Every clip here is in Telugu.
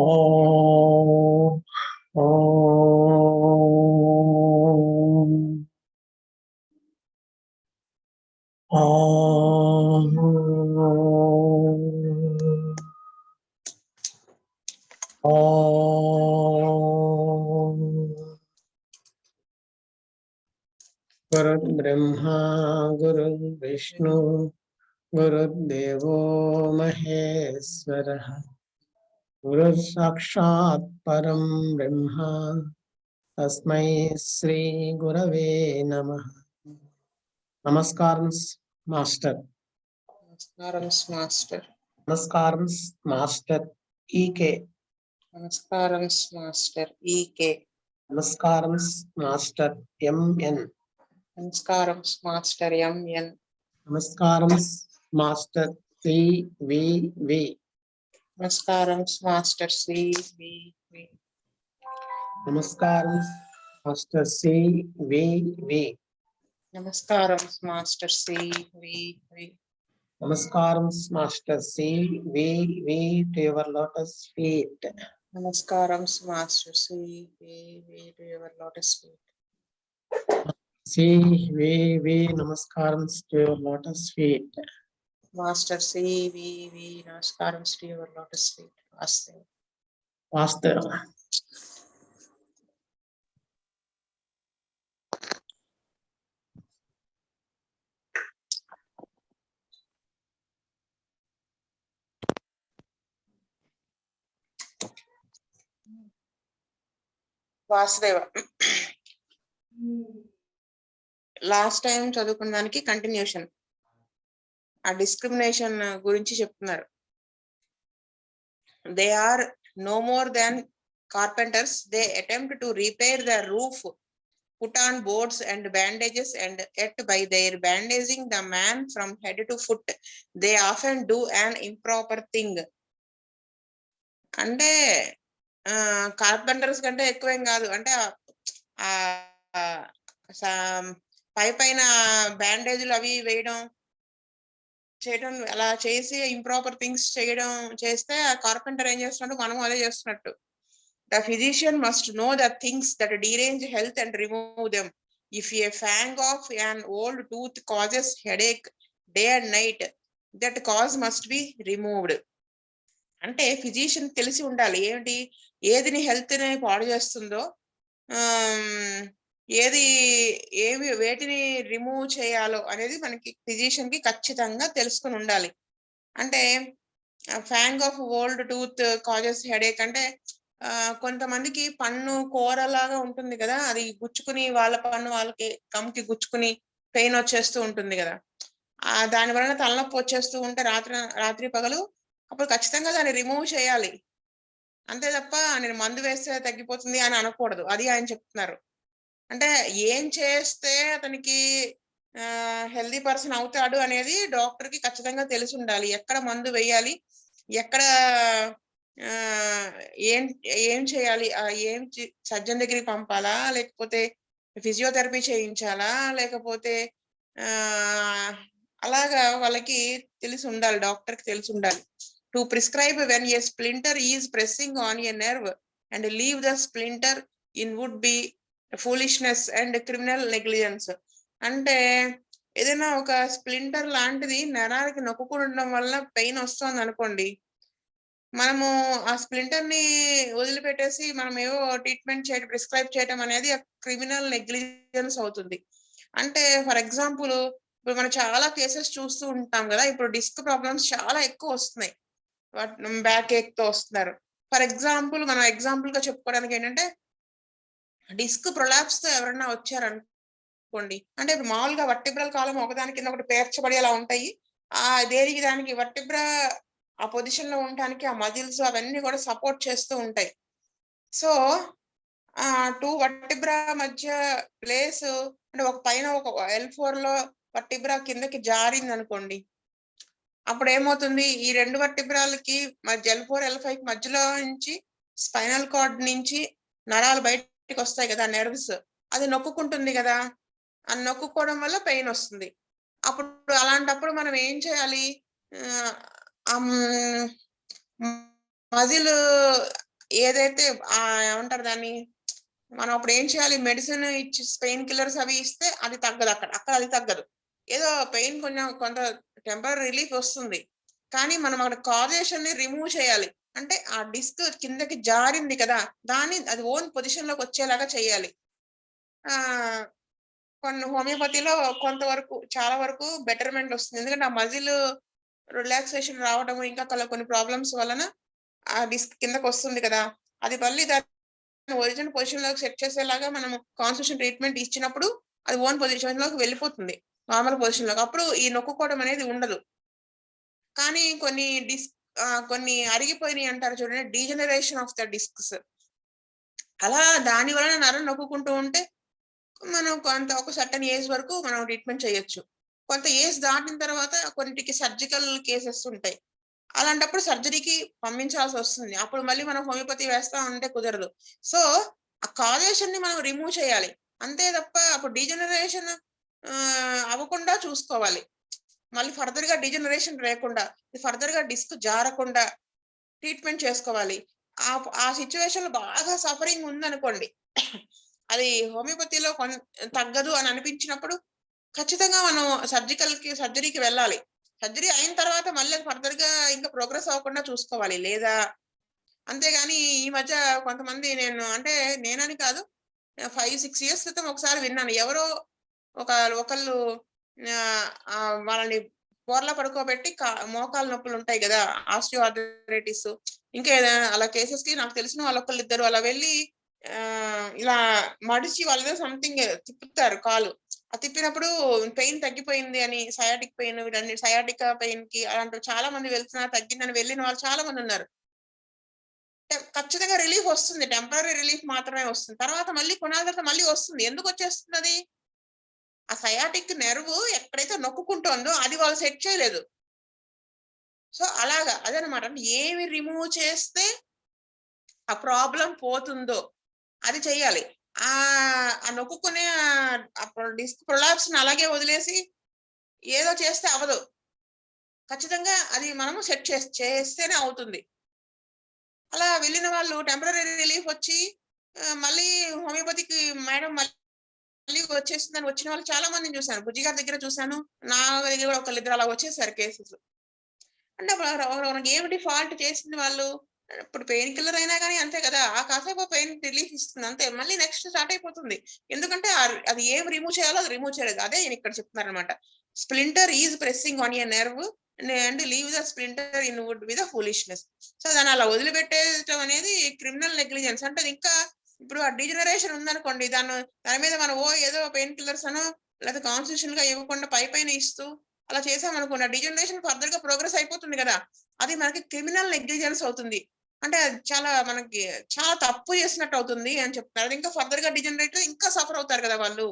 ఓం ఓం ఓం ఓం గురుర్బ్రహ్మా గురుర్విష్ణు గురుర్దేవో మహేశ్వరః గురుర్ సాక్షాత్ పరం బ్రహ్మ తస్మై శ్రీ గురవే నమః. నమస్కారం మాస్టర్. నమస్కారం మాస్టర్. నమస్కారం మాస్టర్ ఈకే. నమస్కారం మాస్టర్ ఈకే. నమస్కారం మాస్టర్ ఎంఎన్. నమస్కారం మాస్టర్ ఎంఎన్. నమస్కారం మాస్టర్ సివివి. నమస్కారం మాస్టర్ సివివి. నమస్కారం మాస్టర్ సివివి. నమస్కారం మాస్టర్ సివివి. నమస్కారం Master CVV to your lotus feet. నమస్కారం Master CVV to your lotus feet. CVV నమస్కారం to your lotus feet. Master CVV నమస్కారం టు యువర్ లోటస్ ఫీట్. వాస్తవ వాస్తవ వాసుదేవ. లాస్ట్ టైం చదువుకున్న దానికి కంటిన్యూషన్. ఆ డిస్క్రిమినేషన్ గురించి చెప్తున్నారు. They are no more than carpenters. They attempt to repair the roof, put on boards and bandages, and yet by their bandaging the man from head to foot, they often do an improper thing. అంటే కార్పెంటర్స్ కంటే ఎక్కువేం కాదు. అంటే పై పైన బ్యాండేజ్లు అవి వేయడం చేయడం అలా చేసి ఇంప్రాపర్ థింగ్స్ చేయడం చేస్తే ఆ కార్పెంటర్ ఏం చేస్తున్నట్టు మనం అదే చేస్తున్నట్టు. The physician must know the things that డిరేంజ్ health and remove them. If A FANG of an old tooth causes headache day and night, that cause must be removed. అంటే ఫిజిషియన్ తెలిసి ఉండాలి ఏమిటి, ఏది నీ హెల్త్ ని పాడు చేస్తుందో, వేటిని రిమూవ్ చేయాలో అనేది మనకి ఫిజిషియన్ కి ఖచ్చితంగా తెలుసుకుని ఉండాలి. అంటే FANG of old tooth causes headache అంటే కొంతమందికి పన్ను కూరలాగా ఉంటుంది కదా, అది గుచ్చుకుని వాళ్ళ పన్ను వాళ్ళకి కమ్కి గుచ్చుకుని పెయిన్ వచ్చేస్తూ ఉంటుంది కదా, దాని వలన తలనొప్పి వచ్చేస్తూ ఉంటే రాత్రి పగలు, అప్పుడు ఖచ్చితంగా దాన్ని రిమూవ్ చేయాలి. అంతే తప్ప నేను మందు వేస్తే తగ్గిపోతుంది అని అనకూడదు. అది ఆయన చెప్తున్నారు. అంటే ఏం చేస్తే అతనికి హెల్దీ పర్సన్ అవుతాడు అనేది డాక్టర్ కి ఖచ్చితంగా తెలిసి ఉండాలి. ఎక్కడ మందు వేయాలి, ఎక్కడ ఏం చేయాలి, సర్జన్ దగ్గరికి పంపాలా, లేకపోతే ఫిజియోథెరపీ చేయించాలా, లేకపోతే అలాగా వాళ్ళకి తెలిసి ఉండాలి, డాక్టర్ కి తెలిసి ఉండాలి. To prescribe when a splinter is pressing on a nerve and leave the splinter in would be foolishness and criminal negligence. అంటే ఏదైనా ఒక స్ప్లింటర్ లాంటిది నరానికి నొక్కుకుండడం వల్ల పెయిన్ వస్తుంది అనుకోండి, మనము ఆ స్ప్లింటర్ ని వదిలిపెట్టేసి మనం ఏవో ట్రీట్మెంట్ చేయడం, ప్రిస్క్రైబ్ చేయడం అనేది క్రిమినల్ నెగ్లిజెన్స్ అవుతుంది. అంటే ఫర్ ఎగ్జాంపుల్ ఇప్పుడు మనం చాలా కేసెస్ చూస్తూ ఉంటాం కదా, ఇప్పుడు డిస్క్ ప్రాబ్లమ్స్ చాలా ఎక్కువ వస్తున్నాయి, బ్యాక్ ఏక్ తో వస్తున్నారు. ఫర్ ఎగ్జాంపుల్ మనం ఎగ్జాంపుల్ గా చెప్పుకోవడానికి ఏంటంటే, డిస్క్ ప్రొలాప్స్ తో ఎవరన్నా వచ్చారనుకోండి, అంటే ఇప్పుడు మామూలుగా వర్టిబ్రల్ కాలం ఒకదాని కింద ఒకటి పేర్చబడి అలా ఉంటాయి. దేనికి దానికి వర్టిబ్రా ఆ పొజిషన్ లో ఉండడానికి ఆ మజిల్స్ అవన్నీ కూడా సపోర్ట్ చేస్తూ ఉంటాయి. సో టూ వర్టిబ్రా మధ్య ప్లేస్ అంటే ఒక పైన ఒక L4 లో వర్టిబ్రా కిందకి జారింది అనుకోండి, అప్పుడు ఏమవుతుంది, ఈ రెండు వర్టిబ్రాలకి మధ్య L4 L5 మధ్యలో నుంచి స్పైనల్ కార్డ్ నుంచి నరాలు బయటకు వస్తాయి కదా, నెర్వ్స్, అది నొక్కుంటుంది కదా, ఆ నొక్కుకోవడం వల్ల పెయిన్ వస్తుంది. అప్పుడు అలాంటప్పుడు మనం ఏం చేయాలి, మజిల్ ఏదైతే ఏమంటారు దాన్ని, మనం అప్పుడు ఏం చేయాలి, మెడిసిన్ ఇచ్చి పెయిన్ కిల్లర్స్ అవి ఇస్తే అది తగ్గదు, అక్కడ అది తగ్గదు. ఏదో పెయిన్ కొంత టెంపరరీ రిలీఫ్ వస్తుంది, కానీ మనం అక్కడ కాజేషన్ ని రిమూవ్ చేయాలి. అంటే ఆ డిస్క్ కిందకి జారింది కదా, దాన్ని అది ఓన్ పొజిషన్ లోకి వచ్చేలాగా చేయాలి. ఆ కొన్ని హోమియోపతిలో కొంతవరకు చాలా వరకు బెటర్మెంట్ వస్తుంది. ఎందుకంటే ఆ మజిల్ రిలాక్సేషన్ రావడం, ఇంకా కొన్ని ప్రాబ్లమ్స్ వలన ఆ డిస్క్ కిందకి వస్తుంది కదా, అది మళ్ళీ దాన్ని ఒరిజినల్ పొజిషన్ లోకి సెట్ చేసేలాగా మనము కాన్స్టిట్యూషన్ ట్రీట్మెంట్ ఇచ్చినప్పుడు అది ఓన్ పొజిషన్ లోకి వెళ్ళిపోతుంది, నార్మల్ పొజిషన్ లోకి. అప్పుడు ఈ నొక్కుకోవడం అనేది ఉండదు. కానీ కొన్ని అరిగిపోయినాయి అంటారు చూడండి, డీజనరేషన్ ఆఫ్ ద డిస్క్స్, అలా దాని వలన నరం నొక్కుంటూ ఉంటే మనం ఒక సర్టన్ ఏజ్ వరకు మనం ట్రీట్మెంట్ చేయొచ్చు. కొంత ఏజ్ దాటిన తర్వాత కొన్నిటికి సర్జికల్ కేసెస్ ఉంటాయి. అలాంటప్పుడు సర్జరీకి పంపించాల్సి వస్తుంది. అప్పుడు మళ్ళీ మనం హోమియోపతి వేస్తా ఉంటే కుదరదు. సో ఆ కాజేషన్ ని మనం రిమూవ్ చేయాలి. అంతే తప్ప అప్పుడు డీజనరేషన్ అవ్వకుండా చూసుకోవాలి. మళ్ళీ ఫర్దర్ గా డీజనరేషన్ లేకుండా, ఫర్దర్ గా డిస్క్ జారకుండా ట్రీట్మెంట్ చేసుకోవాలి. ఆ సిచ్యువేషన్ లో బాగా సఫరింగ్ ఉందనుకోండి, అది హోమియోపతిలో తగ్గదు అని అనిపించినప్పుడు ఖచ్చితంగా మనం సర్జరీకి వెళ్ళాలి. సర్జరీ అయిన తర్వాత మళ్ళీ ఫర్దర్ గా ఇంకా ప్రోగ్రెస్ అవ్వకుండా చూసుకోవాలి. లేదా అంతేగాని ఈ మధ్య కొంతమంది, నేనని కాదు, 5-6 ఇయర్స్ క్రితం ఒకసారి విన్నాను. ఎవరో ఒకళ్ళు వాళ్ళని బోర్లా పడుకోబెట్టి మోకాలు నొప్పులు ఉంటాయి కదా, ఆస్టియోఆర్థరైటిస్, ఇంకా ఏదైనా అలా కేసెస్ కి నాకు తెలిసిన వాళ్ళొకళ్ళు ఇద్దరు అలా వెళ్ళి ఇలా మడిచి వాళ్ళేదో సంథింగ్ తిప్పుతారు కాలు. ఆ తిప్పినప్పుడు పెయిన్ తగ్గిపోయింది అని, సయాటిక్ పెయిన్, సయాటికా పెయిన్ కి అలాంటి చాలా మంది తగ్గిందని వెళ్ళిన వాళ్ళు చాలా మంది ఉన్నారు. ఖచ్చితంగా రిలీఫ్ వస్తుంది, టెంపరరీ రిలీఫ్ మాత్రమే వస్తుంది. తర్వాత మళ్ళీ కొన్నాళ్ళ తర్వాత మళ్ళీ వస్తుంది. ఎందుకు వచ్చేస్తుంది అది? ఆ సయాటిక్ నెర్వ్ ఎక్కడైతే నొక్కుంటోందో అది వాళ్ళు సెట్ చేయలేదు. సో అలాగా అదనమాట. అంటే ఏమి రిమూవ్ చేస్తే ఆ ప్రాబ్లం పోతుందో అది చెయ్యాలి. నొక్కునే డిస్క్ ప్రొలాప్స్ అలాగే వదిలేసి ఏదో చేస్తే అవ్వదు. ఖచ్చితంగా అది మనము సెట్ చేస్తేనే అవుతుంది. అలా వెళ్ళిన వాళ్ళు టెంపరరీ రిలీఫ్ వచ్చి మళ్ళీ హోమియోపతికి మేడం మళ్ళీ వచ్చేసిందని వచ్చిన వాళ్ళు చాలా మందిని చూశాను. బుజ్జి గారి దగ్గర చూశాను. నా దగ్గర కూడా ఒకళ్ళిద్దరు అలా వచ్చేసారు కేసెస్. అంటే మనకి ఏమిటి ఫాల్ట్ చేసింది వాళ్ళు? ఇప్పుడు పెయిన్ కిల్లర్ అయినా గానీ అంతే కదా! ఆ కాసేపు పెయిన్ రిలీఫ్ ఇస్తుంది అంతే. మళ్ళీ నెక్స్ట్ స్టార్ట్ అయిపోతుంది. ఎందుకంటే అది ఏం రిమూవ్ చేయాలో అది రిమూవ్ చేయలేదు. అదే ఇక్కడ చెప్తున్నారనమాట. Splinter is pressing on a nerve and leave the splinter in would with foolishness. So దాన్ని అలా వదిలిపెట్టేయటం అనేది క్రిమినల్ నెగ్లిజెన్స్. అంటే ఇంకా ఇప్పుడు ఆ డీజనరేషన్ ఉందనుకోండి, దాని మీద మనం ఏదో పెయిన్ కిల్లర్స్ అనో లేకపోతే కాన్స్టిట్యూషనల్ గా ఇవ్వకుండా పైన ఇస్తూ అలా చేసామనుకోండి, ఆ డీజనరేషన్ ఫర్దర్ గా ప్రోగ్రెస్ అయిపోతుంది కదా! అది మనకి క్రిమినల్ నెగ్లిజెన్స్ అవుతుంది. అంటే అది మనకి చాలా తప్పు చేసినట్టు అవుతుంది అని చెప్తున్నారు. అది ఇంకా ఫర్దర్ గా డీజనరేట్ ఇంకా సఫర్ అవుతారు కదా వాళ్ళు.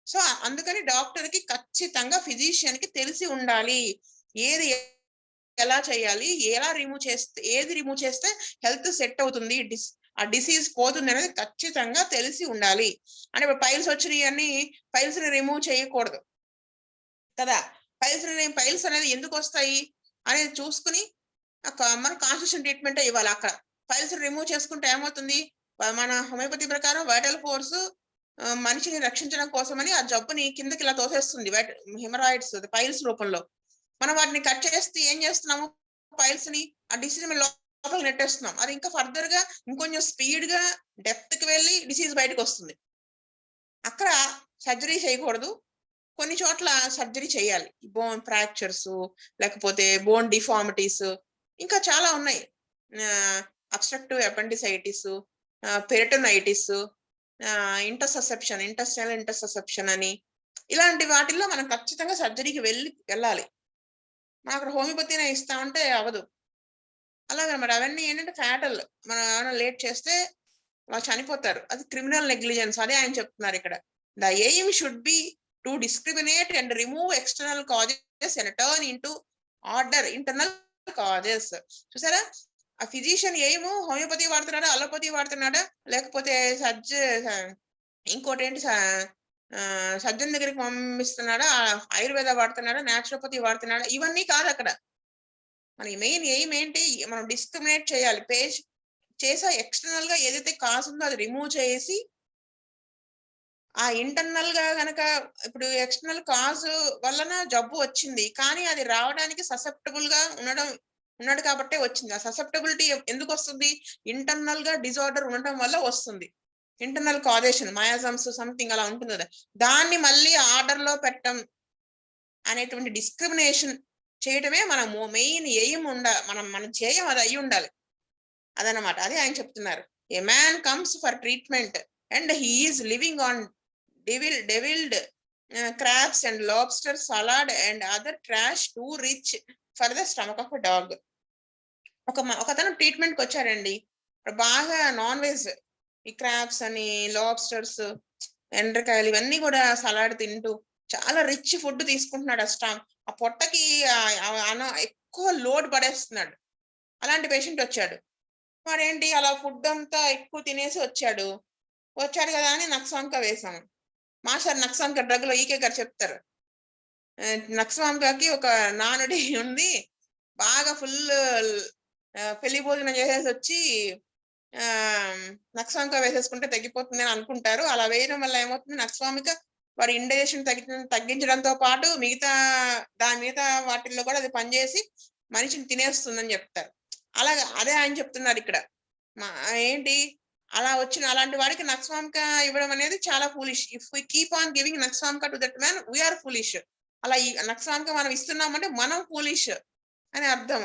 సో అందుకని డాక్టర్ కి ఖచ్చితంగా ఫిజిషియన్ కి తెలిసి ఉండాలి. ఏది ఎలా చేయాలి, ఏది రిమూవ్ చేస్తే హెల్త్ సెట్ అవుతుంది, ఆ డిసీజ్ పోతుంది అనేది ఖచ్చితంగా తెలిసి ఉండాలి. అంటే ఇప్పుడు పైల్స్ ని రిమూవ్ చేయకూడదు కదా! పైల్స్ అనేది ఎందుకు వస్తాయి అనేది చూసుకుని మన కాన్స్టిట్యూషన్ ట్రీట్మెంటే ఇవ్వాలి అక్కడ. పైల్స్ రిమూవ్ చేసుకుంటే ఏమవుతుంది? మన హోమియోపతి ప్రకారం వైటల్ ఫోర్స్ మనిషిని రక్షించడం కోసమని ఆ జబ్బుని కిందకి ఇలా తోసేస్తుంది. హెమరాయిడ్స్ పైల్స్ రూపంలో. మనం వాటిని కట్ చేస్తే ఏం చేస్తున్నాము? పైల్స్ ని ఆ డిసీజ్ లోపలికి నెట్టేస్తున్నాం. అది ఇంకా ఫర్దర్ గా ఇంకొంచెం స్పీడ్ గా డెప్త్ కి వెళ్ళి డిసీజ్ బయటకు వస్తుంది. అక్కడ సర్జరీ చేయకూడదు. కొన్ని చోట్ల సర్జరీ చేయాలి. బోన్ ఫ్రాక్చర్స్, లేకపోతే బోన్ డిఫార్మిటీస్, ఇంకా చాలా ఉన్నాయి. Obstructive appendicitis, peritonitis, intestinal interception అని, ఇలాంటి వాటిల్లో మనం ఖచ్చితంగా సర్జరీకి వెళ్ళాలి. మనం అక్కడ హోమియోపతినే ఇస్తామంటే అవ్వదు. అలాగనమాట. అవన్నీ ఏంటంటే ఫ్యాటల్. మనం ఏమైనా లేట్ చేస్తే వాళ్ళు చనిపోతారు. అది క్రిమినల్ నెగ్లిజెన్స్. అదే ఆయన చెప్తున్నారు ఇక్కడ. The aim should be to discriminate and remove external causes and turn into order internal causes. చూసారా? ఆ ఫిజిషియన్ ఎయిమ్ హోమియోపతి వాడుతున్నాడా, అలోపతి వాడుతున్నాడా, లేకపోతే ఇంకోటి ఏంటి సర్జన్ దగ్గరికి పంపిస్తున్నాడా, ఆయుర్వేద వాడుతున్నాడా, న్యాచురోపతి వాడుతున్నాడా, ఇవన్నీ కాదు అక్కడ. మనకి మెయిన్ ఎయిమ్ ఏంటి? మనం డిస్క్రిమినేట్ చేయాలి. చేసే ఎక్స్టర్నల్ గా ఏదైతే కాజ్ ఉందో అది రిమూవ్ చేసి ఆ ఇంటర్నల్ గా గనక ఇప్పుడు ఎక్స్టర్నల్ కాజ్ వలన జబ్బు వచ్చింది, కానీ అది రావడానికి ససెప్టబుల్ గా ఉన్నాడు కాబట్టే వచ్చింది. ఆ ససెప్టబిలిటీ ఎందుకు వస్తుంది? ఇంటర్నల్ గా డిజార్డర్ ఉండటం వల్ల వస్తుంది. ఇంటర్నల్ కాజేషన్, మయాజమ్స్ సంథింగ్ అలా ఉంటుంది కదా, దాన్ని మళ్ళీ ఆర్డర్ లో పెట్టడం అనేటువంటి డిస్క్రిమినేషన్ చేయటమే మన మెయిన్ ఎయిమ్ మనం చేయం, అది అయి ఉండాలి. అదనమాట. అది ఆయన చెప్తున్నారు. ఏ man comes for treatment and he is living on deviled crabs and lobster salad and other trash too rich for the stomach of a dog. ఒకతను ట్రీట్మెంట్ కి వచ్చాడండి, బాగా నాన్ వెజ్, ఈ క్రాబ్స్ అని, లాబ్స్టర్స్, ఎండ్రకాయలు ఇవన్నీ కూడా సలాడ్ తింటూ చాలా రిచ్ ఫుడ్ తీసుకుంటున్నాడు. ఆ పొట్టకి ఎక్కువ లోడ్ పడేస్తున్నాడు. అలాంటి పేషెంట్ వచ్చాడు. మరేంటి అలా ఫుడ్ అంతా ఎక్కువ తినేసి వచ్చాడు కదా అని నక్సాంక వేసాము. మాస్టర్ నక్సాంక డ్రగ్ లో ఈకే గారు చెప్తారు, నక్సాంకకి ఒక నానుడి ఉంది, బాగా ఫుల్ పెళ్లి భోజనం చేసేసి వచ్చి నక్సాంక వేసేసుకుంటే తగ్గిపోతుంది అని అనుకుంటారు. అలా వేయడం వల్ల ఏమవుతుంది, నక్స్వామిక వారి ఇండైజెషన్ తగ్గించడంతో పాటు మిగతా వాటిల్లో కూడా అది పనిచేసి మనిషిని తినేస్తుందని చెప్తారు. అదే ఆయన చెప్తున్నారు ఇక్కడ. ఏంటి అలాంటి వాడికి నక్స్వామిక ఇవ్వడం అనేది చాలా foolish. If we keep on giving nux vomica to that man we're foolish. అలా ఈ నక్స్వామిక మనం ఇస్తున్నామంటే మనం ఫూలిష్ అని అర్థం.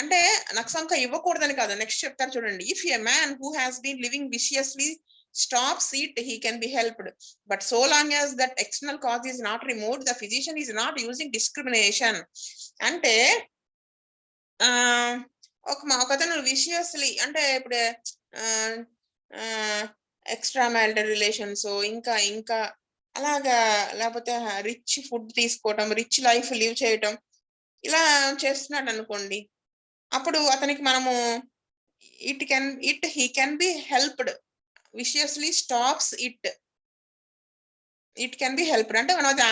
అంటే నక్సాంక ఇవ్వకూడదని కాదు, నెక్స్ట్ చెప్తారు చూడండి. If a man who has been living viciously stops it, he can be helped, but so long as that external cause is not removed, the physician is not using discrimination. అంటే ఒకతను విషియస్లీ అంటే ఇప్పుడు ఎక్స్ట్రా మ్యారిటల్ రిలేషన్స్ ఇంకా అలాగా, లేకపోతే రిచ్ ఫుడ్ తీసుకోవటం, రిచ్ లైఫ్ లివ్ చేయటం, ఇలా చేస్తున్నాడు అనుకోండి, అప్పుడు అతనికి మనము he can be helped, viciously stops it can be helped. అంటే మనం అది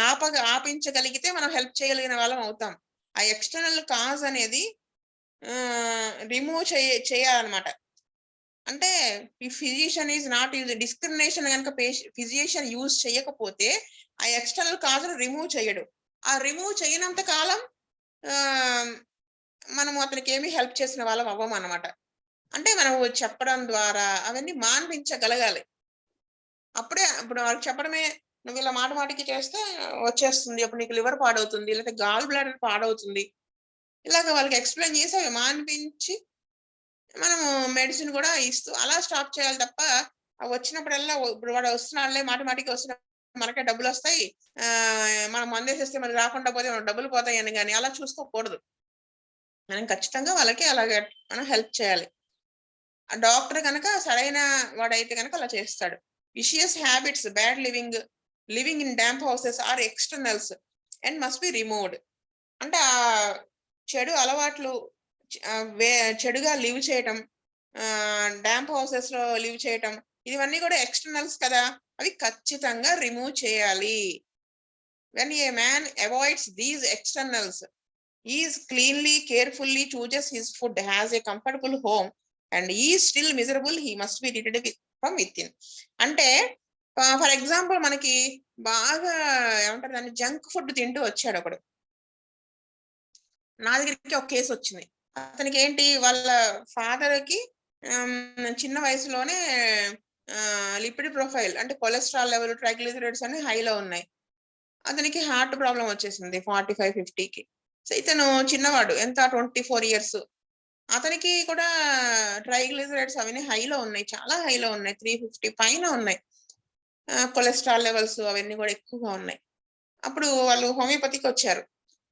ఆపించగలిగితే మనం హెల్ప్ చేయగలిగిన వాళ్ళం అవుతాం. ఆ ఎక్స్టర్నల్ కాజ్ అనేది రిమూవ్ చేయాలన్నమాట. అంటే ఈ physician is not use discrimination కనుక ఫిజిషియన్ యూజ్ చేయకపోతే ఆ ఎక్స్టర్నల్ కాజ్ రిమూవ్ చేయడు. ఆ రిమూవ్ చేయనంత కాలం మనము అతనికి ఏమి హెల్ప్ చేసిన వాళ్ళం అవ్వం అన్నమాట. అంటే మనం చెప్పడం ద్వారా అవన్నీ మాన్పించగలగాలి. అప్పుడే ఇప్పుడు వాళ్ళకి చెప్పడమే, నువ్వు ఇలా మాటికి చేస్తే వచ్చేస్తుంది, అప్పుడు నీకు లివర్ పాడవుతుంది, లేకపోతే గాల్ బ్లాడర్ పాడవుతుంది, ఇలాగ వాళ్ళకి ఎక్స్ప్లెయిన్ చేసి అవి మాన్పించి మనము మెడిసిన్ కూడా ఇస్తూ అలా స్టాప్ చేయాలి తప్ప, వచ్చినప్పుడల్లా ఇప్పుడు వాడు వస్తున్నాడులే మాటికి వస్తున్న మనకే డబ్బులు వస్తాయి, మనం మందేసేస్తే మరి రాకుండా పోతే డబ్బులు పోతాయి అని కానీ అలా చూసుకోకూడదు. మనం ఖచ్చితంగా వాళ్ళకి అలాగే మనం హెల్ప్ చేయాలి. ఆ డాక్టర్ కనుక సరైన వాడైతే కనుక అలా చేస్తాడు. Vicious habits, bad living in damp houses are externals and must be removed. అంటే ఆ చెడు అలవాట్లు, చెడుగా లివ్ చేయటం, డ్యాంప్ హౌసెస్ లో లివ్ చేయటం, ఇవన్నీ కూడా ఎక్స్టర్నల్స్ కదా, అవి ఖచ్చితంగా రిమూవ్ చేయాలి. When a man avoids these externals, he is cleanly, carefully chooses his food, has a comfortable home and he is still miserable, he must be treated from within. అంటే ఫర్ ఎగ్జాంపుల్ మనకి బాగా ఏమంటారు దాన్ని, జంక్ ఫుడ్ తింటూ వచ్చాడు ఒకడు. నా దగ్గరికి ఒక కేసు వచ్చింది. అతనికి ఏంటి, వాళ్ళ ఫాదర్ కి చిన్న వయసులోనే లిపిడ్ ప్రొఫైల్ అంటే కొలెస్ట్రాల్ లెవెల్, ట్రైగ్లిజరైడ్స్ అన్ని హైలో ఉన్నాయి. అతనికి హార్ట్ ప్రాబ్లం వచ్చేసింది 45-50కి. సో ఇతను చిన్నవాడు, ఎంత 24 years. అతనికి కూడా ట్రైగ్లిజరైడ్స్ అవన్నీ హైలో ఉన్నాయి, చాలా హైలో ఉన్నాయి, 350 పైన ఉన్నాయి. కొలెస్ట్రాల్ లెవెల్స్ అవన్నీ కూడా ఎక్కువగా ఉన్నాయి. అప్పుడు వాళ్ళు హోమియోపతికి వచ్చారు.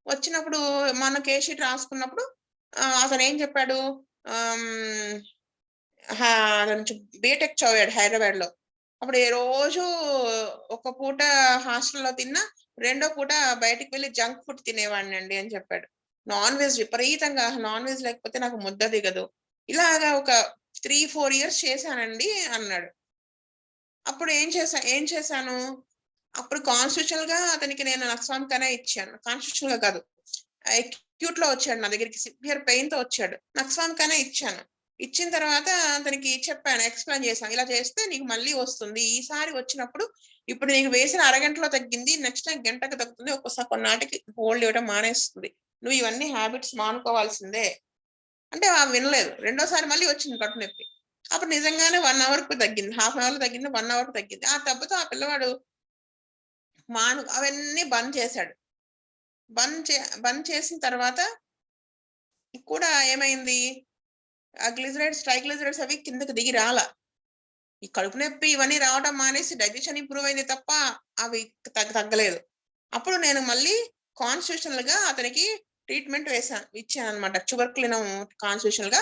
వచ్చినప్పుడు మన కేస్ షీట్ రాసుకున్నప్పుడు అతను ఏం చెప్పాడు, బీటెక్ చదివాడు హైదరాబాద్ లో. అప్పుడు ఏ రోజు ఒక పూట హాస్టల్లో తిన్నా, రెండో పూట బయటికి వెళ్ళి జంక్ ఫుడ్ తినేవాడిని అండి అని చెప్పాడు. నాన్ వెజ్ విపరీతంగా, నాన్ వెజ్ లేకపోతే నాకు ముద్ద దిగదు, ఇలాగా ఒక 3-4 years చేశానండి అన్నాడు. అప్పుడు ఏం చేశాను, అప్పుడు కాన్స్టిట్యూషనల్ గా అతనికి నేను నక్సాంకనే ఇచ్చాను. కాన్స్టిట్యూషనల్ గా కాదు, అక్యూట్ లో వచ్చాడు నా దగ్గరికి, సివియర్ పెయిన్ తో వచ్చాడు, నక్సాంకనే ఇచ్చాను. ఇచ్చిన తర్వాత అతనికి చెప్పాను, ఎక్స్ప్లెయిన్ చేశాను, ఇలా చేస్తే నీకు మళ్ళీ వస్తుంది, ఈసారి వచ్చినప్పుడు ఇప్పుడు నీకు వేసిన అరగంటలో తగ్గింది, నెక్స్ట్ టైం గంటకు తగ్గుతుంది, ఒక్కోసారి కొన్నాటికి హోల్డ్ ఇవ్వడం మానేస్తుంది, నువ్వు ఇవన్నీ హ్యాబిట్స్ మానుకోవాల్సిందే అంటే వినలేదు. రెండోసారి మళ్ళీ వచ్చింది కడుపు నొప్పి. అప్పుడు నిజంగానే 1 అవర్ కు తగ్గింది, హాఫ్ అన్ అవర్ లో తగ్గింది, 1 అవర్ తగ్గింది. ఆ దెబ్బతో ఆ పిల్లవాడు అవన్నీ బంద్ చేశాడు. బంద్ చేసిన తర్వాత కూడా ఏమైంది, ఆ గ్లిజరైడ్స్, ట్రైగ్లిజరైడ్స్ అవి కిందకి దిగి రాలా. ఈ కడుపు నొప్పి ఇవన్నీ రావడం మానేసి డైజెషన్ ఇంప్రూవ్ అయింది తప్ప అవి తగ్గలేదు. అప్పుడు నేను మళ్ళీ కాన్స్టిట్యూషనల్ గా అతనికి ట్రీట్మెంట్ ఇచ్చాను అనమాట. ట్యూబర్కులినం కాన్స్టిట్యూషనల్ గా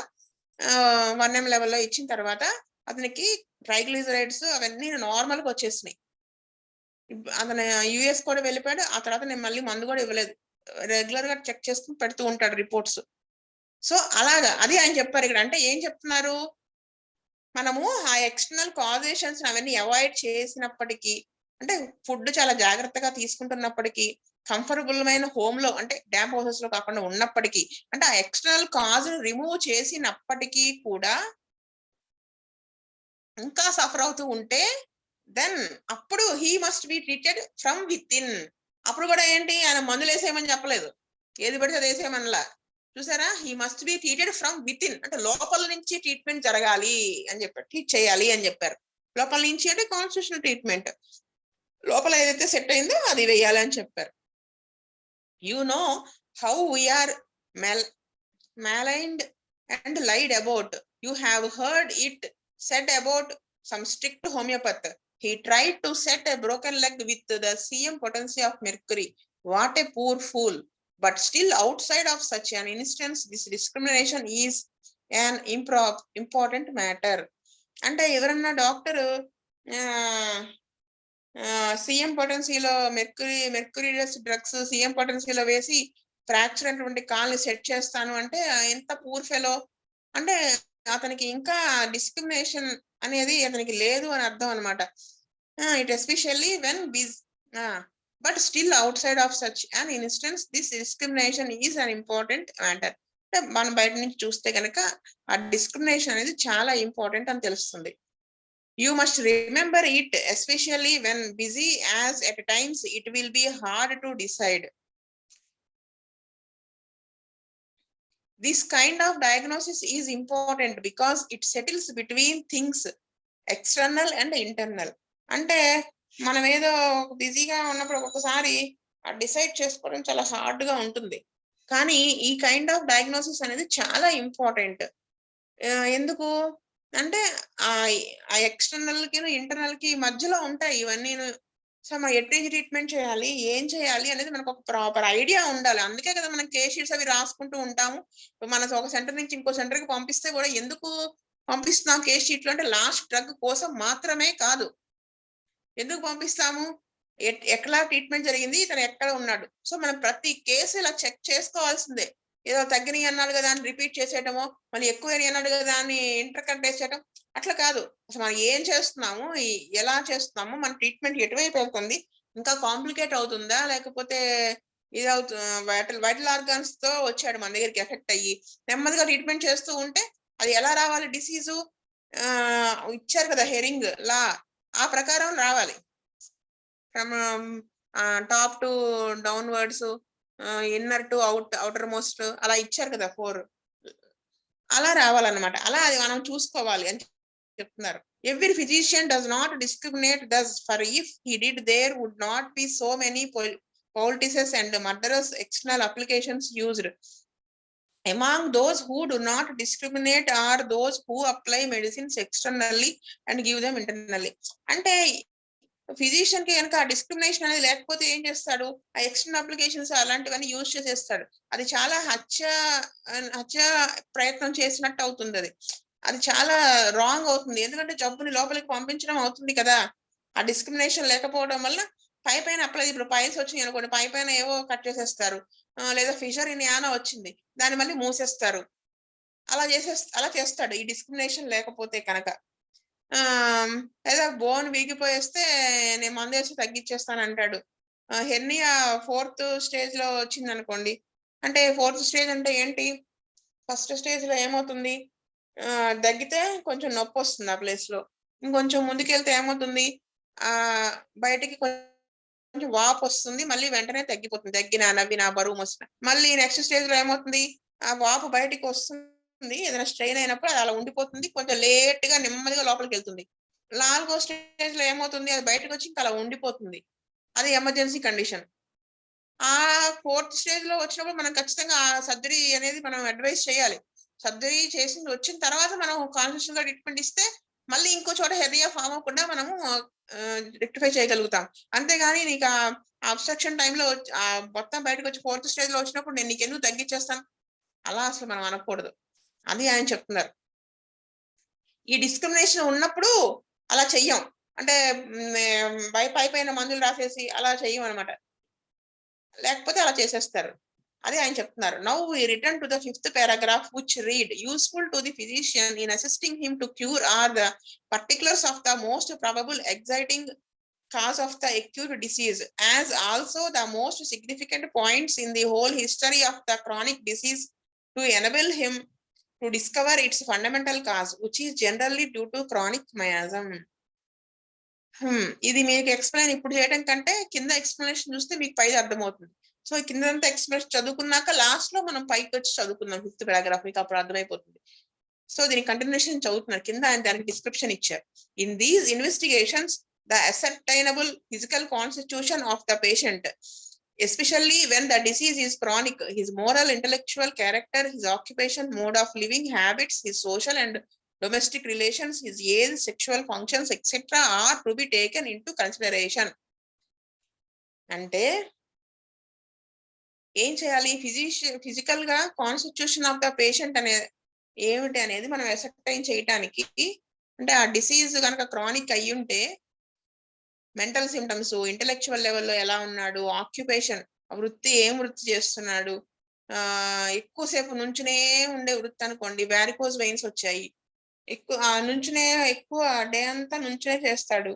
1 ml లెవెల్లో ఇచ్చిన తర్వాత అతనికి ట్రైగ్లిజరైడ్స్ అవన్నీ నార్మల్ గా వచ్చేసినాయి. అతను యుఎస్ కూడా వెళ్ళిపోయాడు. ఆ తర్వాత నేను మళ్ళీ మందు కూడా ఇవ్వలేదు, రెగ్యులర్ గా చెక్ చేసుకుని పెడుతూ ఉంటాడు రిపోర్ట్స్. సో అలాగా అది ఆయన చెప్పారు ఇక్కడ. అంటే ఏం చెప్తున్నారు, మనము ఆ ఎక్స్టర్నల్ కాజేషన్స్ అవన్నీ అవాయిడ్ చేసినప్పటికీ, అంటే ఫుడ్ చాలా జాగ్రత్తగా తీసుకుంటున్నప్పటికీ, కంఫర్టబుల్ అయిన హోమ్ లో అంటే డ్యామ్ హౌసెస్ లో కాకుండా ఉన్నప్పటికీ, అంటే ఆ ఎక్స్టర్నల్ కాజ్ రిమూవ్ చేసినప్పటికీ కూడా ఇంకా సఫర్ అవుతూ ఉంటే దెన్ అప్పుడు he must be treated from with in. అప్పుడు కూడా ఏంటి, ఆయన మందులు వేసేయమని చెప్పలేదు, ఏది పడితే అది వేసేయమనలా. చూసారా, he must be treated from with in, అంటే లోపల నుంచి ట్రీట్మెంట్ జరగాలి అని చెప్పారు, ట్రీట్ చేయాలి అని చెప్పారు. లోపల నుంచి అంటే కాన్స్టిట్యూషనల్ ట్రీట్మెంట్, లోపల ఏదైతే సెట్ అయిందో అది వేయాలి అని చెప్పారు. You know how we're maligned and lied about. You have heard it said about some strict homeopath. He tried to set a broken leg with the CM potency of mercury. What a poor fool. But still, outside of such an instance, this discrimination is an important matter. అంటే ఎవరన్నా డాక్టర్ సిఎం పొటెన్సీలో మెర్క్యూరియస్ డ్రగ్స్ సిఎం పొటెన్సీలో వేసి ఫ్రాక్చర్ అయినటువంటి కాల్ని సెట్ చేస్తాను అంటే ఎంత పూర్ ఫెలో, అంటే అతనికి ఇంకా డిస్క్రిమినేషన్ అనేది అతనికి లేదు అని అర్థం అనమాట. It especially when but still out side of such an instance this discrimination is an important matter. అంటే మనం బయట నుంచి చూస్తే కనుక ఆ డిస్క్రిమినేషన్ అనేది చాలా ఇంపార్టెంట్ అని తెలుస్తుంది. You must remember it, especially when busy, as at times it will be hard to decide. This kind of diagnosis is important because it settles between things external and internal. అంటే మనం ఏదో బిజీగా ఉన్నప్పుడు ఒక్కొక్కసారి డిసైడ్ చేసుకోవడం చాలా హార్డ్ గా ఉంటుంది, కానీ ఈ కైండ్ ఆఫ్ డయాగ్నోసిస్ అనేది చాలా ఇంపార్టెంట్. ఎందుకు అంటే ఆ ఎక్స్టర్నల్ కి ఇంటర్నల్ కి మధ్యలో ఉంటాయి ఇవన్నీ. సో మనం ఎట్టి ట్రీట్మెంట్ చేయాలి, ఏం చేయాలి అనేది మనకు ఒక ప్రాపర్ ఐడియా ఉండాలి. అందుకే కదా మనం కేస్ షీట్స్ అవి రాసుకుంటూ ఉంటాము. మన ఒక సెంటర్ నుంచి ఇంకో సెంటర్ కి పంపిస్తే కూడా ఎందుకు పంపిస్తున్నాం కేస్ షీట్లు అంటే లాస్ట్ డ్రగ్ కోసం మాత్రమే కాదు. ఎందుకు పంపిస్తాము, ఎట్లా ట్రీట్మెంట్ జరిగింది, ఇతను ఎక్కడ ఉన్నాడు. సో మనం ప్రతి కేసు ఇలా చెక్ చేసుకోవాల్సిందే. ఏదో తగ్గినవి అన్నాడు కదా అని రిపీట్ చేసేయటమో, మళ్ళీ ఎక్కువ అన్నాడు కదా అని ఇంటర్కట్ చేసేయటం అట్లా కాదు. అసలు మనం ఏం చేస్తున్నాము, ఎలా చేస్తున్నాము, మన ట్రీట్మెంట్ ఎటువైపు వెళ్తుంది, ఇంకా కాంప్లికేట్ అవుతుందా, లేకపోతే ఇది వైటల్ ఆర్గాన్స్ తో వచ్చాడు మన దగ్గరికి ఎఫెక్ట్ అయ్యి నెమ్మదిగా ట్రీట్మెంట్ చేస్తూ ఉంటే అది ఎలా రావాలి, డిసీజు ఇచ్చారు కదా హెరింగ్ లా, ఆ ప్రకారం రావాలి. From top to downwards, inner to outer most అలా ఇచ్చారు కదా 4, అలా రావాలన్నమాట. అలా అది మనం చూసుకోవాలి అని చెప్తున్నారు. Every physician does not discriminate thus, for if he did there would not be so many poultices and murderous external applications used. Among those who do not discriminate are those who apply medicines externally and give them internally. అంటే ఫిజిషియన్ కి కనుక ఆ డిస్క్రిమినేషన్ అనేది లేకపోతే ఏం చేస్తాడు, ఆ ఎక్స్టర్నల్ అప్లికేషన్స్ అలాంటివన్నీ యూజ్ చేసేస్తాడు. అది చాలా హత్య ప్రయత్నం చేసినట్టు అవుతుంది. అది చాలా రాంగ్ అవుతుంది. ఎందుకంటే జబ్బుని లోపలికి పంపించడం అవుతుంది కదా. ఆ డిస్క్రిమినేషన్ లేకపోవడం వల్ల పైన అప్లై, ఇప్పుడు పైల్స్ వచ్చినాయి అనుకోండి, పైన ఏవో కట్ చేసేస్తారు, లేదా ఫిషర్ ఇన్ యానా వచ్చింది దాన్ని మళ్ళీ మూసేస్తారు. అలా చేస్తాడు ఈ డిస్క్రిమినేషన్ లేకపోతే కనుక. లేదా బోన్ వీగిపోయేస్తే నేను మందు వేసి తగ్గించేస్తాను అంటాడు. హెర్నియా 4th స్టేజ్ లో వచ్చింది అనుకోండి, అంటే 4th స్టేజ్ అంటే ఏంటి, ఫస్ట్ స్టేజ్ లో ఏమవుతుంది, దగ్గితే కొంచెం నొప్పి వస్తుంది ఆ ప్లేస్ లో. ఇంకొంచెం ముందుకెళ్తే ఏమవుతుంది, ఆ బయటికి కొంచెం వాపు వస్తుంది, మళ్ళీ వెంటనే తగ్గిపోతుంది. దగ్గినా నవ్వినా బరువు మోసిన మళ్ళీ నెక్స్ట్ స్టేజ్ లో ఏమవుతుంది, ఆ వాపు బయటికి వస్తుంది, ఏదైనా స్ట్రెయిన్ అయినప్పుడు అది అలా ఉండిపోతుంది, కొంచెం లేట్ గా నెమ్మదిగా లోపలికి వెళ్తుంది. 4వ స్టేజ్ లో ఏమవుతుంది, అది బయటకు వచ్చి ఇంకా అలా ఉండిపోతుంది. అది ఎమర్జెన్సీ కండిషన్. ఆ 4th స్టేజ్ లో వచ్చినప్పుడు మనం ఖచ్చితంగా సర్జరీ అనేది మనం అడ్వైస్ చేయాలి. సర్జరీ వచ్చిన తర్వాత మనం కాన్స్టిట్యూషన్ గా ట్రీట్మెంట్ ఇస్తే మళ్ళీ ఇంకో చోట హెర్నియా ఫామ్ అవ్వకుండా మనము రెక్టిఫై చేయగలుగుతాం. అంతేగాని నీకు అబ్స్ట్రక్షన్ టైంలో మొత్తం బయటకు వచ్చి 4th స్టేజ్ లో వచ్చినప్పుడు నేను నీకు ఎందుకు తగ్గించేస్తాను, అలా అసలు మనం అనకూడదు. అది ఆయన చెప్తున్నారు. ఈ డిస్క్రిమినేషన్ ఉన్నప్పుడు అలా చెయ్యం, అంటే పైపైన మందులు రాసేసి అలా చెయ్యం అనమాట, లేకపోతే అలా చేసేస్తారు. అది ఆయన చెప్తున్నారు. Now we return to the 5th paragraph which read useful to the physician in assisting him to cure are the particulars of the most probable exciting cause of the acute disease, as also the most significant points in the whole history of the chronic disease, to enable him to discover its fundamental cause, which is generally due to chronic miasm. ఇది మీకు ఎక్స్ప్లెయిన్ ఇప్పుడు చేయడం కంటే కింద ఎక్స్ప్లెనేషన్ చూస్తే మీకు పైది అర్థమవుతుంది. సో కిందంతా ఎక్స్ప్లెనేషన్ చదువుకున్నాక లాస్ట్ లో మనం పైకి వచ్చి చదువుకుందాం 5th paragraph, మీకు అప్పుడు అర్థమైపోతుంది. సో దీని కంటిన్యూషన్ చదువుతున్నారు, కింద ఆయన దానికి డిస్క్రిప్షన్ ఇచ్చారు. In these investigations the ascertainable physical constitution of the patient, especially when the disease is chronic, his moral intellectual character, his occupation, mode of living, habits, his social and domestic relations, his age, sexual functions, etc. are to be taken into consideration. అంటే ఏం చేయాలి, ఫిజికల్ గా కాన్స్టిట్యూషన్ ఆఫ్ ద పేషెంట్ అనే ఏమిటి అనేది మనం అసర్టైన్ చేయడానికి, అంటే ఆ డిసీజ్ కనుక క్రానిక్ అయ్యి ఉంటే మెంటల్ సిమ్టమ్స్, ఇంటెలెక్చువల్ లెవెల్లో ఎలా ఉన్నాడు, ఆక్యుపేషన్ వృత్తి ఏం వృత్తి చేస్తున్నాడు, ఎక్కువసేపు నుంచునే ఉండే వృత్తి అనుకోండి, వ్యారికోజ్ వెయిన్స్ వచ్చాయి, నుంచునే ఎక్కువ డే అంతా నుంచునే చేస్తాడు,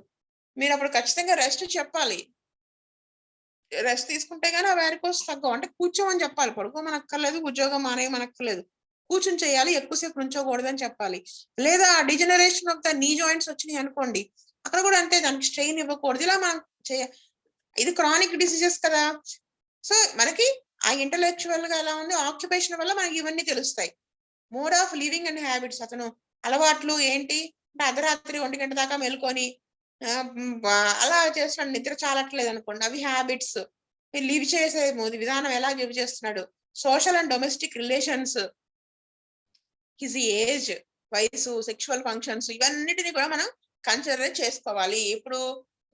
మీరు అప్పుడు ఖచ్చితంగా రెస్ట్ చెప్పాలి. రెస్ట్ తీసుకుంటే గానీ ఆ వ్యారికోజ్ తగ్గవు. అంటే కూర్చోమని చెప్పాలి, పడుకోమనక్కర్లేదు, ఉద్యోగం మానేయమనక్కర్లేదు, కూర్చుని చేయాలి, ఎక్కువసేపు నుంచోకూడదని చెప్పాలి. లేదా డిజనరేషన్ ఆఫ్ ద నీ జాయింట్స్ వచ్చినాయి అనుకోండి, అక్కడ కూడా అంతే, దానికి స్ట్రెయిన్ ఇవ్వకూడదు. ఇలా మనం ఇది క్రానిక్ డిసీజెస్ కదా. సో మనకి ఆ ఇంటెలెక్చువల్ గా ఎలా ఉంది, ఆక్యుపేషన్ వల్ల మనకి ఇవన్నీ తెలుస్తాయి. Mode of living and habits, అతను అలవాట్లు ఏంటి అంటే అర్ధరాత్రి 1 గంట దాకా మెలుకొని అలా చేస్తున్నాడు, నిద్ర చాలట్లేదు అనుకోండి, అవి హ్యాబిట్స్. లివ్ చేసే విధానం ఎలా లివ్ చేస్తున్నాడు, social and domestic relations, his age, వయసు, సెక్షువల్ ఫంక్షన్స్, ఇవన్నిటిని కూడా మనం కన్సిడర్ చేసుకోవాలి ఇప్పుడు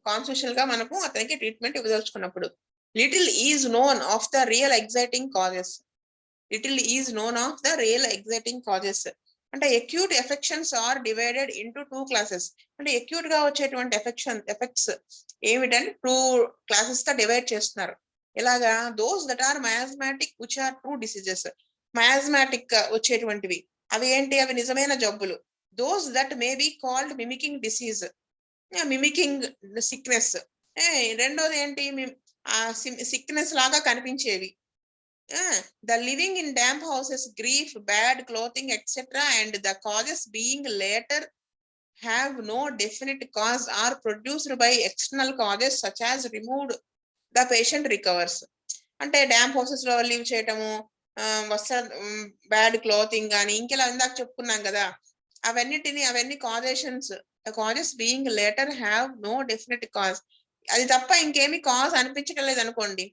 కాన్స్టిట్యూషనల్ గా మనకు అతనికి ట్రీట్మెంట్ ఇవ్వదలుచుకున్నప్పుడు. Little is known of the real exciting causes, little is known of the real exciting causes అంటే acute affections are divided into 2 classes. అంటే అక్యూట్ గా వచ్చేటువంటి ఎఫెక్ట్స్ ఏమిటంటే 2 classes గా డివైడ్ చేస్తున్నారు. ఎలాగా, those that are miasmatic which are true diseases, miasmatic గా వచ్చేటువంటివి అవి ఏంటి, అవి నిజమైన జబ్బులు. Those that may be called mimicking disease, mimicking sickness. రెండోది ఏంటి, సిక్నెస్ లాగా కనిపించేవి. The living in damp houses, grief, bad clothing, etc., and the causes being later have no definite cause are produced by external causes such as removed, the patient recovers. అంటే డ్యాంప్ హౌసెస్ లో లివ్ చేయటము, బ్యాడ్ క్లోతింగ్ కానీ ఇంకెలా ఇందాక చెప్పుకున్నాం కదా, అవన్నీ causations. The causes being later have no definite cause, అది తప్ప ఇంకేమి కాజ్ అనిపించడం లేదు అనుకోండి,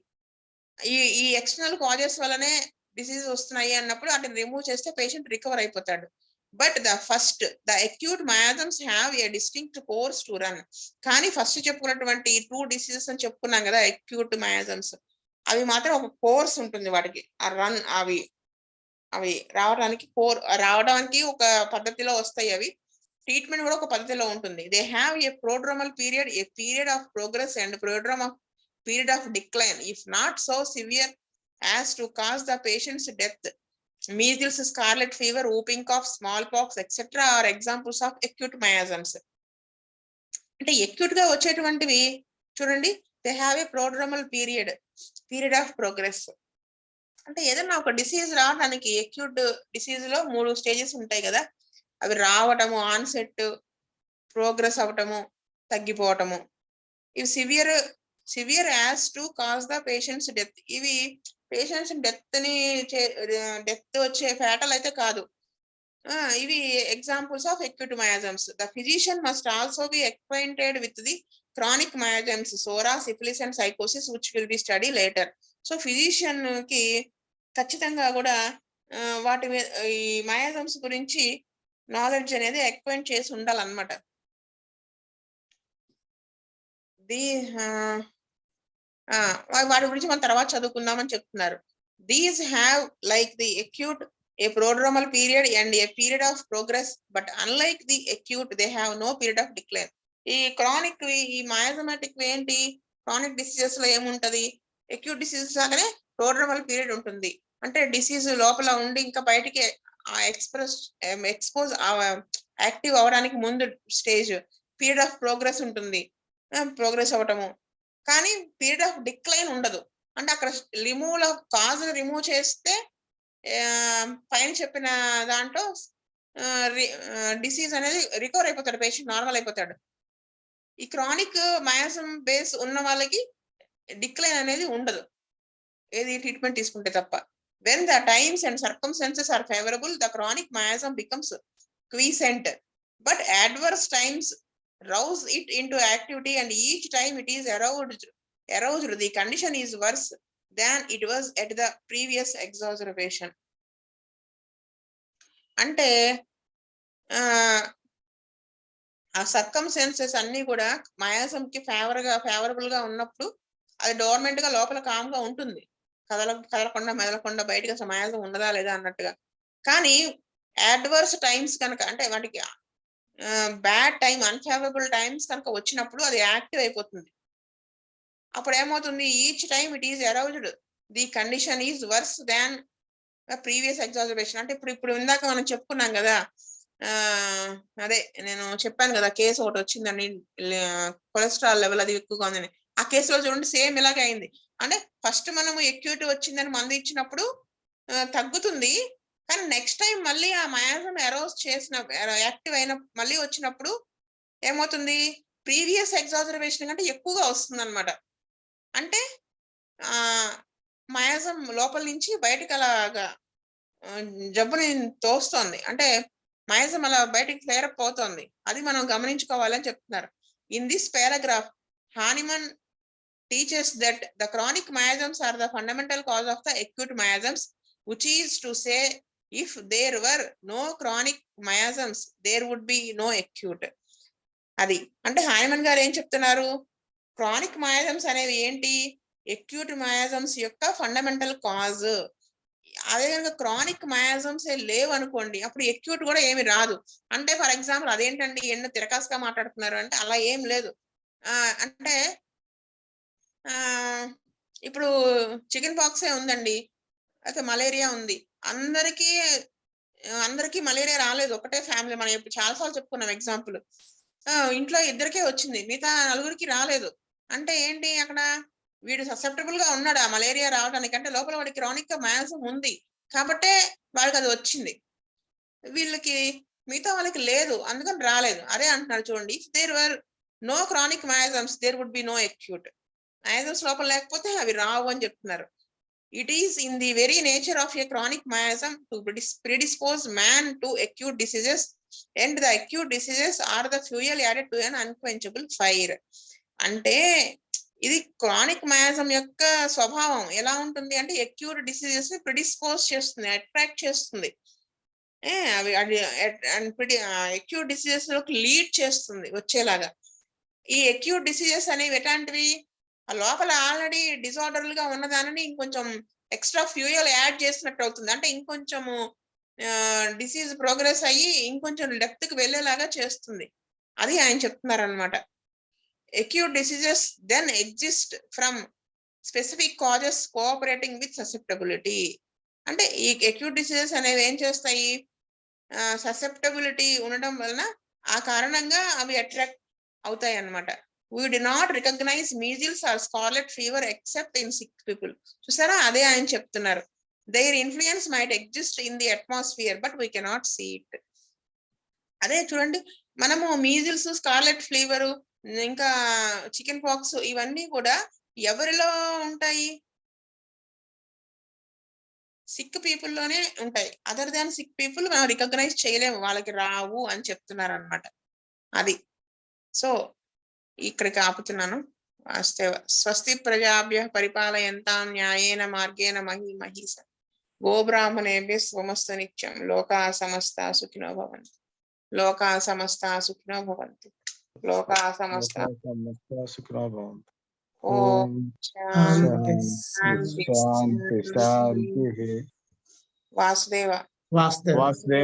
ఈ ఎక్స్టర్నల్ కాజెస్ వల్లనే డిసీజ్ వస్తున్నాయి అన్నప్పుడు వాటిని రిమూవ్ చేస్తే పేషెంట్ రికవర్ అయిపోతాడు. But the acute miasms have a distinct course to run. కానీ ఫస్ట్ చెప్పుకున్నటువంటి 2 డిసీజెస్ అని చెప్పుకున్నాం కదా, అక్యూట్ మయాజమ్స్, అవి మాత్రం ఒక కోర్స్ ఉంటుంది వాటికి, ఆ రన్ అవి రావడానికి ఒక పద్ధతిలో వస్తాయి, అవి ట్రీట్మెంట్ కూడా ఒక పద్ధతిలో ఉంటుంది. They have a prodromal period, a period of progress and period of decline, if not so severe as to cause the patient's death. Measles, scarlet fever, whooping cough, smallpox, etc. are examples of acute miasms. అంటే acute గా వచ్చేటువంటివి చూడండి, they have a prodromal period of progress. అంటే ఏదైనా ఒక డిసీజ్ రావడానికి అక్యూట్ డిసీజ్ లో 3 స్టేజెస్ ఉంటాయి కదా. అవి రావటము, ఆన్సెట్, ప్రోగ్రెస్ అవ్వటము, తగ్గిపోవటము. ఇవి severe as to cause the patients death. ఇవి పేషెంట్స్ డెత్ వచ్చే ఫ్యాటల్ అయితే కాదు. ఇవి examples of acute miasms. The physician must also be acquainted with the chronic miasms, sora, syphilis and psychosis, which will be studied later. So physician కి ఖచ్చితంగా కూడా వాటి ఈ మయాజమ్స్ గురించి నాలెడ్జ్ అనేది ఎక్వైంట్ చేసి ఉండాలన్నమాట. వాటి గురించి మనం తర్వాత చదువుకుందామని చెప్తున్నారు. These have like the acute a prodromal period and a period of progress, but unlike the acute they have no period of decline. ఈ క్రానిక్ ఈ మయాజమాటిక్ ఏంటి, క్రానిక్ డిసీజెస్ లో ఏముంటది, acute డిసీజెస్ లాగానే ప్రోడ్రోమల్ పీరియడ్ ఉంటుంది. అంటే డిసీజ్ లోపల ఉండి ఇంకా బయటికి ఎక్స్పోజ్ యాక్టివ్ అవడానికి ముందు స్టేజ్ పీరియడ్ ఆఫ్ ప్రోగ్రెస్ ఉంటుంది, ప్రోగ్రెస్ అవ్వటము. కానీ పీరియడ్ ఆఫ్ డిక్లైన్ ఉండదు. అంటే అక్కడ కాజ్ రిమూవ్ చేస్తే పైన చెప్పిన దాంట్లో డిసీజ్ అనేది రికవర్ అయిపోతాడు, పేషెంట్ నార్మల్ అయిపోతాడు. ఈ క్రానిక్ మయాజం బేస్ ఉన్న వాళ్ళకి డిక్లైన్ అనేది ఉండదు, ఏది ట్రీట్మెంట్ తీసుకుంటే తప్ప. when the times and circumstances are favorable, the chronic miasm becomes quiescent, but adverse times rouse it into activity, and each time it is aroused the condition is worse than it was at the previous exacerbation. అంటే ఆ సర్కమ్స్టాన్సెస్ అన్ని కూడా మయాజం కి ఫేవరబుల్ గా ఉన్నప్పుడు అది డోర్మెంట్ గా లోపల కామ్ గా ఉంటుంది, కదలకుండా మెదలకుండా బయటకు అసలు మయాజం ఉండదా లేదా అన్నట్టుగా. కానీ అడ్వర్స్ టైమ్స్ కనుక, అంటే వాటికి బ్యాడ్ టైం, అన్ఫేవరబుల్ టైమ్స్ కనుక వచ్చినప్పుడు అది యాక్టివ్ అయిపోతుంది. అప్పుడు ఏమవుతుంది, each time it is aroused the condition is worse than previous exacerbation. అంటే ఇప్పుడు ఇందాక మనం చెప్పుకున్నాం కదా, అదే నేను చెప్పాను కదా కేసు ఒకటి వచ్చిందని, కొలెస్ట్రాల్ లెవెల్ అది ఎక్కువగా ఉందని. ఆ కేసులో చూడండి సేమ్ ఇలాగే అయింది. అంటే ఫస్ట్ మనము ఎక్యూట్ వచ్చిందని మందు ఇచ్చినప్పుడు తగ్గుతుంది, కానీ నెక్స్ట్ టైం మళ్ళీ ఆ మయాజం ఎరోజ్ చేసిన యాక్టివ్ అయిన మళ్ళీ వచ్చినప్పుడు ఏమవుతుంది, ప్రీవియస్ ఎగ్జాజర్బేషన్ కంటే ఎక్కువగా వస్తుంది అనమాట. అంటే మయాజం లోపల నుంచి బయటకు అలాగా జబ్బుని తోస్తోంది, అంటే మయాజం అలా బయటికి ఫ్లేరప్ అవుతోంది. అది మనం గమనించుకోవాలని చెప్తున్నారు. In this paragraph Hahnemann teaches that the chronic miasms are the fundamental cause of the acute miasms, which is to say, if there were no chronic miasms, there would be no acute. అది అంటే హానిమన్ గారు ఏం చెప్తున్నారు, క్రానిక్ మయాజమ్స్ అనేవి ఏంటి, acute మయాజమ్స్ యొక్క ఫండమెంటల్ కాజ్. అదే కనుక క్రానిక్ మయాజమ్స్ లేవు అనుకోండి, అప్పుడు acute కూడా ఏమి రాదు. అంటే ఫర్ ఎగ్జాంపుల్ అదేంటండి ఎన్నో తిరకాసుగా మాట్లాడుతున్నారు అంటే అలా ఏం లేదు. అంటే ఇప్పుడు చికెన్ పాక్సే ఉందండి, అయితే మలేరియా ఉంది, అందరికీ మలేరియా రాలేదు, ఒకటే ఫ్యామిలీ. మనం ఇప్పుడు చాలాసార్లు చెప్పుకున్నాం ఎగ్జాంపుల్. ఇంట్లో ఇద్దరికే వచ్చింది, మిగతా నలుగురికి రాలేదు. అంటే ఏంటి, అక్కడ వీడు ససెప్టబుల్ గా ఉన్నాడు ఆ మలేరియా రావడానికి, అంటే లోపల వాడికి క్రానిక్ మయాజం ఉంది కాబట్టే వాడికి అది వచ్చింది, వీళ్ళకి మిగతా వాళ్ళకి లేదు అందుకని రాలేదు. అదే అంటున్నారు చూడండి, if there were no chronic miasms there would be no acute. Miasms లోపల లేకపోతే అవి రావు అని చెప్తున్నారు. It is in the very nature of a chronic miasm to predispose man to acute diseases, and the acute diseases are the fuel added to an unquenchable fire. అంటే ఇది క్రానిక్ మయాజం యొక్క స్వభావం ఎలా ఉంటుంది అంటే అక్యూట్ డిసీజెస్ ని ప్రిడిస్పోజ్ చేస్తుంది, అట్రాక్ట్ చేస్తుంది, అవి అక్యూట్ డిసీజెస్ లోకి లీడ్ చేస్తుంది వచ్చేలాగా. ఈ అక్యూట్ డిసీజెస్ అనేవి ఎట్లాంటివి, ఆ లోపల ఆల్రెడీ డిజార్డర్లు గా ఉన్నదానిని ఇంకొంచెం ఎక్స్ట్రా ఫ్యూయల్ యాడ్ చేసినట్టు అవుతుంది. అంటే ఇంకొంచెము డిసీజ్ ప్రోగ్రెస్ అయ్యి ఇంకొంచెం డెప్త్ కి వెళ్ళేలాగా చేస్తుంది, అది ఆయన చెప్తున్నారు అనమాట. acute diseases then exist from specific causes cooperating with susceptibility. అంటే ఈ acute diseases అనేవి ఏం చేస్తాయి, ససెప్టబిలిటీ ఉండడం వలన ఆ కారణంగా అవి అట్రాక్ట్ అవుతాయి అన్నమాట. We do not recognize measles or scarlet fever except in sick people. చూసారా, అదే ఆయన చెప్తున్నారు. Their influence might exist in the atmosphere, but we cannot see it. అదే చూడండి, మనము మీజిల్స్, స్కార్లెట్ ఫీవర్, ఇంకా చికెన్ పాక్స్ ఇవన్నీ కూడా ఎవరిలో ఉంటాయి? సిక్ పీపుల్ లోనే ఉంటాయి. అదర్ దాన్ సిక్ పీపుల్ మనం రికగ్నైజ్ చేయలేము, వాళ్ళకి రావు అని చెప్తున్నారు అనమాట. అది సో ఇక్కడికి ఆపుతున్నాను. స్వస్తి ప్రజాభ్య పరిపాలయంతాం న్యాయేన మార్గేణ మహీమహీస గోబ్రాహ్మణేభ్య సోమస్తు నిత్యం లోకా సమస్త సుఖినో భవంతు. లోకా సమస్త సుఖినో భవంతు. లోకా సమస్త సుఖినో భవంతు. ఓం శాంతి శాంతి శాంతి శాంతి శాంతి. వాసుదేవ వాసుదేవ. వాసుదేవ.